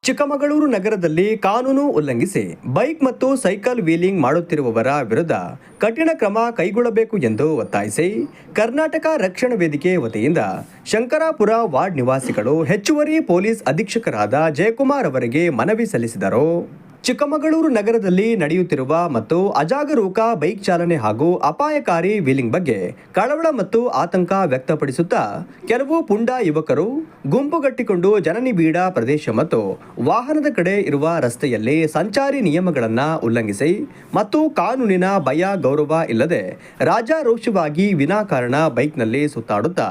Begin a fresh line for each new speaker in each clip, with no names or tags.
ಚಿಕ್ಕಮಗಳೂರು ನಗರದಲ್ಲಿ ಕಾನೂನು ಉಲ್ಲಂಘಿಸಿ ಬೈಕ್ ಮತ್ತು ಸೈಕಲ್ ವೀಲಿಂಗ್ ಮಾಡುತ್ತಿರುವವರ ವಿರುದ್ಧ ಕಠಿಣ ಕ್ರಮ ಕೈಗೊಳ್ಳಬೇಕು ಎಂದು ಒತ್ತಾಯಿಸಿ ಕರ್ನಾಟಕ ರಕ್ಷಣಾ ವೇದಿಕೆ ವತಿಯಿಂದ ಶಂಕರಾಪುರ ವಾರ್ಡ್ ನಿವಾಸಿಗಳು ಹೆಚ್ಚುವರಿ ಪೊಲೀಸ್ ಅಧೀಕ್ಷಕರಾದ ಜಯಕುಮಾರ್ ಅವರಿಗೆ ಮನವಿ ಸಲ್ಲಿಸಿದರು. ಚಿಕ್ಕಮಗಳೂರು ನಗರದಲ್ಲಿ ನಡೆಯುತ್ತಿರುವ ಮತ್ತು ಅಜಾಗರೂಕ ಬೈಕ್ ಚಾಲನೆ ಹಾಗೂ ಅಪಾಯಕಾರಿ ವೀಲಿಂಗ್ ಬಗ್ಗೆ ಕಳವಳ ಮತ್ತು ಆತಂಕ ವ್ಯಕ್ತಪಡಿಸುತ್ತಾ ಕೆಲವು ಪುಂಡ ಯುವಕರು ಗುಂಪುಗಟ್ಟಿಕೊಂಡು ಜನನಿಬಿಡ ಪ್ರದೇಶ ಮತ್ತು ವಾಹನದ ಕಡೆ ಇರುವ ರಸ್ತೆಯಲ್ಲಿ ಸಂಚಾರಿ ನಿಯಮಗಳನ್ನು ಉಲ್ಲಂಘಿಸಿ ಮತ್ತು ಕಾನೂನಿನ ಭಯ ಗೌರವ ಇಲ್ಲದೆ ರಾಜಾರೋಷವಾಗಿ ವಿನಾಕಾರಣ ಬೈಕ್ನಲ್ಲಿ ಸುತ್ತಾಡುತ್ತಾ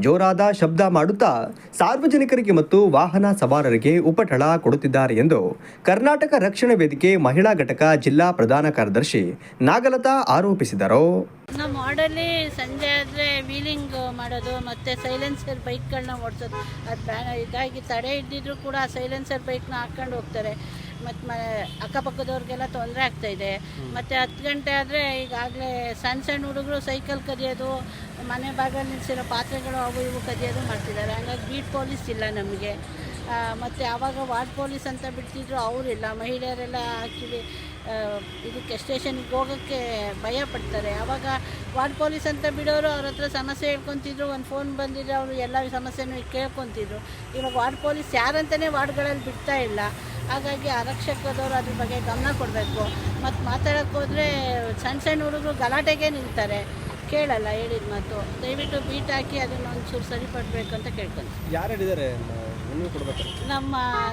ಜೋರಾದ ಶಬ್ದ ಮಾಡುತ್ತಾ ಸಾರ್ವಜನಿಕರಿಗೆ ಮತ್ತು ವಾಹನ ಸವಾರರಿಗೆ ಉಪಟಳ ಕೊಡುತ್ತಿದ್ದಾರೆ ಎಂದು ಕರ್ನಾಟಕ ರಕ್ಷಣಾ ವೇದಿಕೆ ಮಹಿಳಾ ಘಟಕ ಜಿಲ್ಲಾ ಪ್ರಧಾನ ಕಾರ್ಯದರ್ಶಿ ನಾಗಲತಾ ಆರೋಪಿಸಿದರು.
ನಮ್ಮ ವಾರ್ಡಲ್ಲಿ ಸಂಜೆ ಆದರೆ ವೀಲಿಂಗ್ ಮಾಡೋದು ಮತ್ತು ಸೈಲೆನ್ಸರ್ ಬೈಕ್ಗಳನ್ನ ಓಡಿಸೋದು ಅದು ಇದಾಗಿ ತಡೆ ಹಿಡಿದಿದ್ರು ಕೂಡ ಸೈಲೆನ್ಸರ್ ಬೈಕ್ನ ಹಾಕ್ಕೊಂಡು ಹೋಗ್ತಾರೆ. ಮತ್ತು ಅಕ್ಕಪಕ್ಕದವ್ರಿಗೆಲ್ಲ ತೊಂದರೆ ಆಗ್ತಾಯಿದೆ. ಮತ್ತು 10 ಗಂಟೆ ಆದರೆ ಈಗಾಗಲೇ ಸಣ್ಣ ಸಣ್ಣ ಹುಡುಗರು ಸೈಕಲ್ ಕದಿಯೋದು, ಮನೆ ಭಾಗದಲ್ಲಿ ನಿಲ್ಲಿಸಿರೋ ಪಾತ್ರೆಗಳು ಅವು ಇವು ಕದಿಯೋದು ಮಾಡ್ತಿದ್ದಾರೆ. ಹಂಗಾಗಿ ಬೀಟ್ ಪೊಲೀಸ್ ಇಲ್ಲ ನಮಗೆ. ಮತ್ತು ಆವಾಗ ವಾರ್ಡ್ ಪೊಲೀಸ್ ಅಂತ ಬಿಡ್ತಿದ್ರು, ಅವರಿಲ್ಲ. ಮಹಿಳೆಯರೆಲ್ಲ ಆ್ಯಕ್ಚುಲಿ ಇದಕ್ಕೆ ಸ್ಟೇಷನ್ಗೆ ಹೋಗೋಕ್ಕೆ ಭಯ ಪಡ್ತಾರೆ. ಆವಾಗ ವಾರ್ಡ್ ಪೊಲೀಸ್ ಅಂತ ಬಿಡೋರು ಅವ್ರ ಹತ್ರ ಸಮಸ್ಯೆ ಹೇಳ್ಕೊತಿದ್ರು. ಒಂದು ಫೋನ್ ಬಂದಿದ್ರೆ ಅವರು ಎಲ್ಲ ಸಮಸ್ಯೆನೂ ಕೇಳ್ಕೊತಿದ್ರು. ಇವಾಗ ವಾರ್ಡ್ ಪೊಲೀಸ್ ಯಾರಂತಲೇ ವಾರ್ಡ್ಗಳಲ್ಲಿ ಬಿಡ್ತಾ ಇಲ್ಲ. ಹಾಗಾಗಿ ಆರಕ್ಷಕದವರು ಅದ್ರ ಬಗ್ಗೆ ಗಮನ ಕೊಡಬೇಕು. ಮತ್ತು ಮಾತಾಡೋಕ್ಕೆ ಹೋದರೆ ಸಣ್ಣ ಸಣ್ಣ ಹುಡುಗರು ಗಲಾಟೆಗೆ ನಿಲ್ತಾರೆ, ಕೇಳಲ್ಲ ಹೇಳಿದ ಮಾತು. ದಯವಿಟ್ಟು ಬೀಟ್ ಹಾಕಿ ಅದನ್ನು ಒಂಚೂರು ಸರಿಪಡಬೇಕು ಅಂತ ಕೇಳ್ಕೊಂತೀವಿ.
ಯಾರು ಹೇಳಿದ್ದಾರೆ?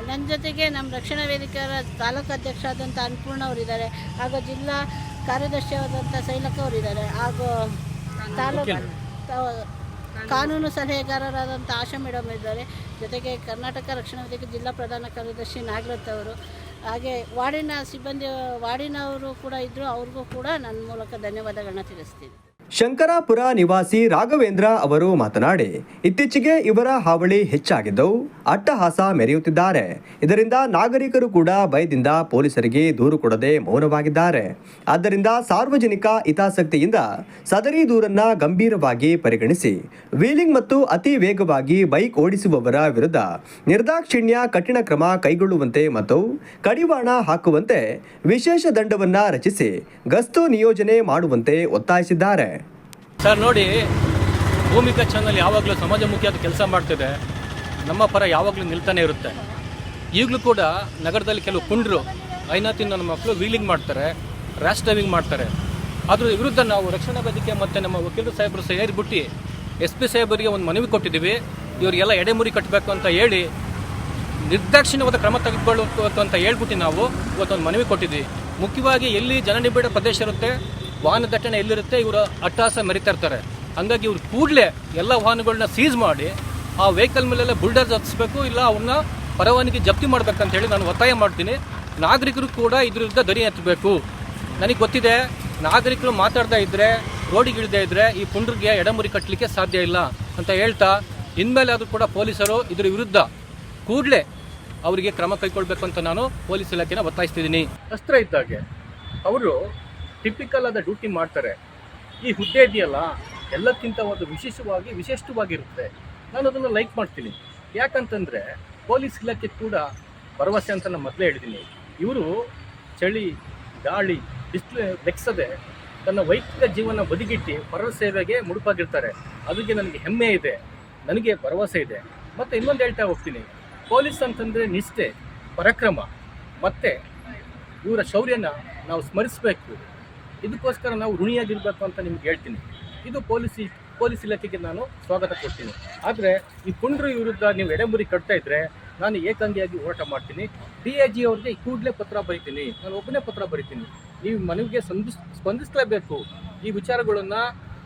ನನ್ನ ಜೊತೆಗೆ ನಮ್ಮ ರಕ್ಷಣಾ ವೇದಿಕೆಯ ತಾಲೂಕು ಅಧ್ಯಕ್ಷರಾದಂಥ ಅನ್ನಪೂರ್ಣ ಅವರಿದ್ದಾರೆ, ಹಾಗೂ ಜಿಲ್ಲಾ ಕಾರ್ಯದರ್ಶಿಯಾದಂಥ ಶೈಲಕ ಅವರಿದ್ದಾರೆ, ಹಾಗೂ ತಾಲೂಕು ಕಾನೂನು ಸಲಹೆಗಾರರಾದಂಥ ಆಶಾ ಮೇಡಮ್ ಇದ್ದಾರೆ. ಜೊತೆಗೆ ಕರ್ನಾಟಕ ರಕ್ಷಣಾ ವೇದಿಕೆ ಜಿಲ್ಲಾ ಪ್ರಧಾನ ಕಾರ್ಯದರ್ಶಿ ನಾಗಲತ್ ಅವರು, ಹಾಗೆ ವಾರ್ಡಿನ ಸಿಬ್ಬಂದಿ ವಾರ್ಡಿನವರು ಕೂಡ ಇದ್ದರು. ಅವ್ರಿಗೂ ಕೂಡ ನನ್ನ ಮೂಲಕ ಧನ್ಯವಾದಗಳನ್ನ ತಿಳಿಸ್ತೀನಿ.
ಶಂಕರಾಪುರ ನಿವಾಸಿ ರಾಘವೇಂದ್ರ ಅವರು ಮಾತನಾಡಿ, ಇತ್ತೀಚೆಗೆ ಇವರ ಹಾವಳಿ ಹೆಚ್ಚಾಗಿದ್ದು ಅಟ್ಟಹಾಸ ಮೆರೆಯುತ್ತಿದ್ದಾರೆ. ಇದರಿಂದ ನಾಗರಿಕರು ಕೂಡ ಭಯದಿಂದ ಪೊಲೀಸರಿಗೆ ದೂರು ಕೊಡದೆ ಮೌನವಾಗಿದ್ದಾರೆ. ಆದ್ದರಿಂದ ಸಾರ್ವಜನಿಕ ಹಿತಾಸಕ್ತಿಯಿಂದ ಸದರಿ ದೂರನ್ನ ಗಂಭೀರವಾಗಿ ಪರಿಗಣಿಸಿ ವೀಲಿಂಗ್ ಮತ್ತು ಅತಿ ವೇಗವಾಗಿ ಬೈಕ್ ಓಡಿಸುವವರ ವಿರುದ್ಧ ನಿರ್ದಾಕ್ಷಿಣ್ಯ ಕಠಿಣ ಕ್ರಮ ಕೈಗೊಳ್ಳುವಂತೆ ಮತ್ತು ಕಡಿವಾಣ ಹಾಕುವಂತೆ ವಿಶೇಷ ದಂಡವನ್ನ ರಚಿಸಿ ಗಸ್ತು ನಿಯೋಜನೆ ಮಾಡುವಂತೆ ಒತ್ತಾಯಿಸಿದ್ದಾರೆ.
ಸರ್ ನೋಡಿ, ಭೂಮಿಕಾ ಚಾನಲ್ ಯಾವಾಗಲೂ ಸಮಾಜಮುಖಿಯಾದ ಕೆಲಸ ಮಾಡ್ತಿದೆ. ನಮ್ಮ ಪರ ಯಾವಾಗಲೂ ನಿಲ್ತಾನೆ ಇರುತ್ತೆ. ಈಗಲೂ ಕೂಡ ನಗರದಲ್ಲಿ ಕೆಲವು ಪುಂಡ್ರು ಐನಾತಿನ ನನ್ನ ಮಕ್ಕಳು ವೀಲಿಂಗ್ ಮಾಡ್ತಾರೆ, ರ್ಯಾಶ್ ಡ್ರೈವಿಂಗ್ ಮಾಡ್ತಾರೆ. ಅದ್ರ ವಿರುದ್ಧ ನಾವು ರಕ್ಷಣಾ ವೇದಿಕೆ ಮತ್ತು ನಮ್ಮ ವಕೀಲರು ಸಾಹೇಬರು ಸೇರಿಬಿಟ್ಟು SP ಸಾಹೇಬರಿಗೆ ಒಂದು ಮನವಿ ಕೊಟ್ಟಿದ್ದೀವಿ. ಇವರಿಗೆಲ್ಲ ಎಡೆಮುರಿ ಕಟ್ಟಬೇಕು ಅಂತ ಹೇಳಿ ನಿರ್ದಾಕ್ಷಿಣ್ಯವಾದ ಕ್ರಮ ತೆಗೆದುಕೊಳ್ಳಬೇಕು ಅಂತ ಹೇಳ್ಬಿಟ್ಟು ನಾವು ಇವತ್ತೊಂದು ಮನವಿ ಕೊಟ್ಟಿದ್ದೀವಿ. ಮುಖ್ಯವಾಗಿ ಎಲ್ಲಿ ಜನನಿಬಿಡ ಪ್ರದೇಶ ಇರುತ್ತೆ, ವಾಹನ ದಟ್ಟಣೆ ಎಲ್ಲಿರುತ್ತೆ, ಇವರು ಅಟ್ಟಹಾಸ ಮೆರಿತಾ ಇರ್ತಾರೆ. ಹಂಗಾಗಿ ಇವ್ರು ಕೂಡಲೇ ಎಲ್ಲ ವಾಹನಗಳನ್ನ ಸೀಸ್ ಮಾಡಿ ಆ ವೆಹಿಕಲ್ ಮೇಲೆಲ್ಲ ಬುಲ್ಡರ್ಸ್ ಹತ್ತಿಸ್ಬೇಕು, ಇಲ್ಲ ಅವನ್ನ ಪರವಾನಗಿ ಜಪ್ತಿ ಮಾಡ್ಬೇಕಂತ ಹೇಳಿ ನಾನು ಒತ್ತಾಯ ಮಾಡ್ತೀನಿ. ನಾಗರಿಕರು ಕೂಡ ಇದ್ರ ವಿರುದ್ಧ ಧ್ವನಿ ಎತ್ತಬೇಕು. ನನಗೆ ಗೊತ್ತಿದೆ, ನಾಗರಿಕರು ಮಾತಾಡ್ತಾ ಇದ್ದರೆ, ರೋಡಿಗೆ ಇಳಿದೇ ಇದ್ದರೆ ಈ ಪುಂಡ್ರಿಗೆ ಎಡಮುರಿ ಕಟ್ಟಲಿಕ್ಕೆ ಸಾಧ್ಯ ಇಲ್ಲ ಅಂತ ಹೇಳ್ತಾ, ಇನ್ಮೇಲೆ ಆದರೂ ಕೂಡ ಪೊಲೀಸರು ಇದ್ರ ವಿರುದ್ಧ ಕೂಡಲೇ ಅವರಿಗೆ ಕ್ರಮ ಕೈಗೊಳ್ಬೇಕು ಅಂತ ನಾನು ಪೊಲೀಸ್ ಇಲಾಖೆನ ಒತ್ತಾಯಿಸ್ತಿದ್ದೀನಿ. ಅಸ್ತ್ರ ಇದ್ದಾಗೆ ಅವರು ಟಿಪಿಕಲ್ ಆದ ಡ್ಯೂಟಿ ಮಾಡ್ತಾರೆ. ಈ ಹುದ್ದೆ ಇದೆಯಲ್ಲ ಎಲ್ಲಕ್ಕಿಂತ ಒಂದು ವಿಶಿಷ್ಟವಾಗಿರುತ್ತೆ. ನಾನು ಅದನ್ನು ಲೈಕ್ ಮಾಡ್ತೀನಿ. ಯಾಕಂತಂದರೆ ಪೊಲೀಸ್ ಇಲಾಖೆ ಕೂಡ ಭರವಸೆ ಅಂತ ನಾನು ಮೊದಲೇ ಹೇಳಿದ್ದೀನಿ. ಇವರು ಚಳಿ ಗಾಳಿ ಬಿಸಿಲು ಲೆಕ್ಸದೆ ತನ್ನ ವೈಯಕ್ತಿಕ ಜೀವನ ಬದಿಗಿಟ್ಟು ಪರ ಸೇವೆಗೆ ಮುಡುಪಾಗಿರ್ತಾರೆ. ಅದಕ್ಕೆ ನನಗೆ ಹೆಮ್ಮೆ ಇದೆ, ನನಗೆ ಭರವಸೆ ಇದೆ. ಮತ್ತು ಇನ್ನೊಂದು ಹೇಳ್ತಾ ಹೋಗ್ತೀನಿ, ಪೊಲೀಸ್ ಅಂತಂದರೆ ನಿಷ್ಠೆ, ಪರಾಕ್ರಮ ಮತ್ತು ಇವರ ಶೌರ್ಯನ ನಾವು ಸ್ಮರಿಸಬೇಕು. ಇದಕ್ಕೋಸ್ಕರ ನಾವು ಋಣಿಯಾಗಿರಬೇಕು ಅಂತ ನಿಮ್ಗೆ ಹೇಳ್ತೀನಿ. ಇದು ಪೊಲೀಸ್ ಇಲಾಖೆಗೆ ನಾನು ಸ್ವಾಗತ ಕೊಡ್ತೀನಿ. ಆದರೆ ಈ ಪುಂಡ್ರ ವಿರುದ್ಧ ನೀವು ಎಡೆಮುರಿ ಕಟ್ತಾ ಇದ್ದರೆ ನಾನು ಏಕಾಂಗಿಯಾಗಿ ಹೋರಾಟ ಮಾಡ್ತೀನಿ. DIG ಅವ್ರಿಗೆ ಕೂಡಲೇ ಪತ್ರ ಬರೀತೀನಿ, ನಾನು ಒಬ್ಬನೇ ಪತ್ರ ಬರೀತೀನಿ. ನೀವು ಮನವಿಗೆ ಸ್ಪಂದಿಸಲೇಬೇಕು. ಈ ವಿಚಾರಗಳನ್ನು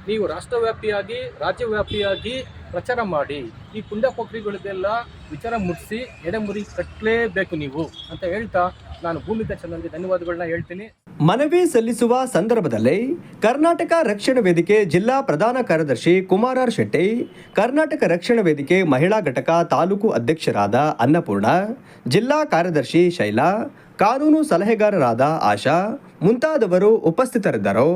ನೀವು ರಾಷ್ಟ್ರವ್ಯಾಪಿಯಾಗಿ ರಾಜ್ಯವ್ಯಾಪಿಯಾಗಿ ಪ್ರಚಾರ ಮಾಡಿ ಈ ಪುಂಡ ಪೋಖ್ರಿಗಳಿಗೆಲ್ಲ ವಿಚಾರ ಮುಟ್ಟಿಸಿ ಎಡೆಮುರಿ ಕಟ್ಟಲೇಬೇಕು ನೀವು ಅಂತ ಹೇಳ್ತಾ ನಾನು ಭೂಮಿಕಾ ಚಾನಲ್ಗೆ ಧನ್ಯವಾದಗಳನ್ನ ಹೇಳ್ತೀನಿ.
ಮನವಿ ಸಲ್ಲಿಸುವ ಸಂದರ್ಭದಲ್ಲಿ ಕರ್ನಾಟಕ ರಕ್ಷಣಾ ವೇದಿಕೆ ಜಿಲ್ಲಾ ಪ್ರಧಾನ ಕಾರ್ಯದರ್ಶಿ ಕುಮಾರ್ ಶೆಟ್ಟಿ, ಕರ್ನಾಟಕ ರಕ್ಷಣಾ ವೇದಿಕೆ ಮಹಿಳಾ ಘಟಕ ತಾಲೂಕು ಅಧ್ಯಕ್ಷರಾದ ಅನ್ನಪೂರ್ಣ, ಜಿಲ್ಲಾ ಕಾರ್ಯದರ್ಶಿ ಶೈಲಾ, ಕಾನೂನು ಸಲಹೆಗಾರರಾದ ಆಶಾ ಮುಂತಾದವರು ಉಪಸ್ಥಿತರಿದ್ದರು.